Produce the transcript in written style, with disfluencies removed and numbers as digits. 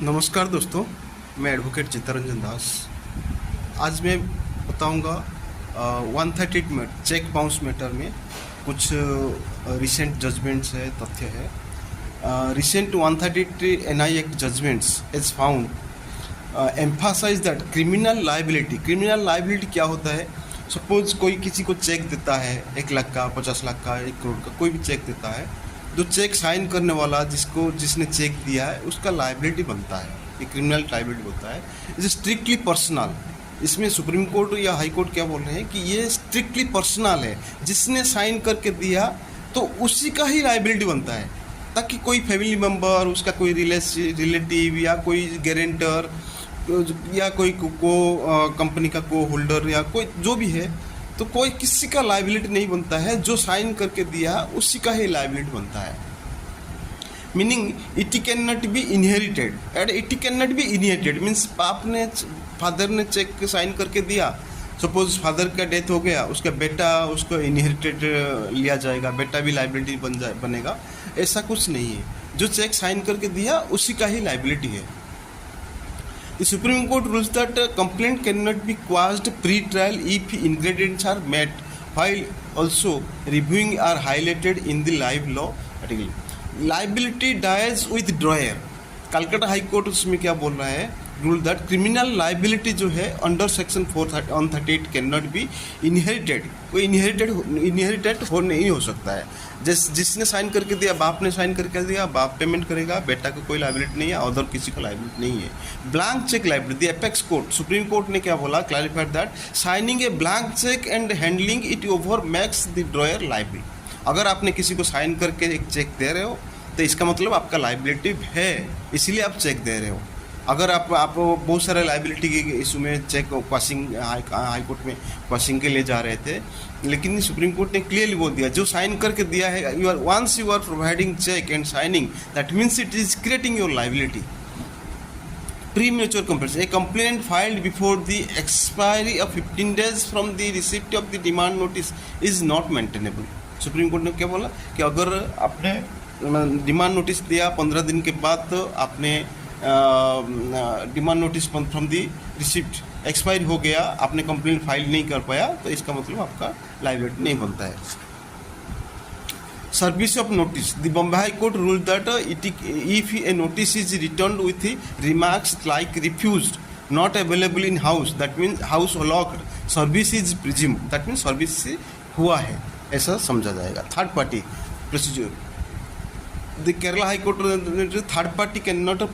नमस्कार दोस्तों, मैं एडवोकेट चित्तरंजन दास। आज मैं बताऊंगा 138 में चेक बाउंस मैटर में कुछ रिसेंट जजमेंट्स है, तथ्य है। Recent 133 NI act judgments is found emphasize that criminal liability क्या होता है। सपोज कोई किसी को चेक देता है 1 लाख का, 50 लाख का, 1 करोड़ का, कोई भी चेक देता है, जो चेक साइन करने वाला जिसने चेक दिया है उसका लाइबिलिटी बनता है, ये क्रिमिनल लाइबिलिटी होता है। Is strictly personal. इसमें सुप्रीम कोर्ट या हाई कोर्ट क्या बोल रहे हैं कि ये स्ट्रिक्टली पर्सनल है, जिसने साइन करके दिया तो उसी का ही लाइबिलिटी बनता है, ताकि कोई फैमिली मेम्बर, उसका कोई रिलेटिव या कोई गारंटर या कोई कंपनी का को होल्डर या कोई जो भी है, तो कोई किसी का लाइबिलिटी नहीं बनता है। जो साइन करके दिया उसी का ही लाइबिलिटी बनता है। Meaning it can not be inherited and it can not be inherited means आपने फादर ने चेक साइन करके दिया, सपोज फादर का डेथ हो गया, उसका बेटा उसको इनहेरिटेड लिया जाएगा, बेटा भी लाइबिलिटी बनेगा, ऐसा कुछ नहीं है। जो चेक साइन करके दिया उसी का ही लाइबिलिटी है। The Supreme Court rules that a complaint cannot be quashed pre-trial if ingredients are met, while also reviewing are highlighted in the live law article. Liability dies with drawer. Calcutta high court उसमें क्या बोल रहा है, rule that criminal liability जो है under section 438 can not be inherited. कोई inherited हो नहीं हो सकता है। जिसने साइन करके दिया, बाप ने साइन करके दिया, बाप पेमेंट करेगा, बेटा को कोई लाइबिलिटी नहीं है, अदर किसी को लाइबिलिटी नहीं है। Blank cheque liability, apex court supreme court ने क्या बोला, clarified that signing a blank cheque and handling it over makes the drawer liable. अगर आपने किसी को साइन करके एक चेक दे रहे हो तो इसका मतलब आपका लाइबिलिटी है, इसीलिए आप चेक दे रहे हो। अगर आप बहुत सारे लाइबिलिटी के इशू में चेक क्वाशिंग हाई कोर्ट में क्वाशिंग के लिए जा रहे थे, लेकिन सुप्रीम कोर्ट ने क्लियरली बोल दिया, जो साइन करके दिया है, once you are providing cheque and signing, that means it is creating your liability. Premature complaint. A complaint filed before the expiry of 15 days from the receipt of the demand notice is not maintainable. Supreme court ने क्या बोला कि अगर आपने demand notice दिया 15 दिन के बाद, तो आपने demand notice from the receipt expire हो गया, आपने कंप्लेंट फाइल नहीं कर पाया, तो इसका मतलब आपका लाइबिलिटी नहीं बनता है। Service of notice, the Bombay high court rule that if A notice is return with remarks like refused, not available in house, that means house locked, service is presumed, that means service हुआ है, ऐसा समझा जाएगा। Third party procedure, the Kerala high court third party can not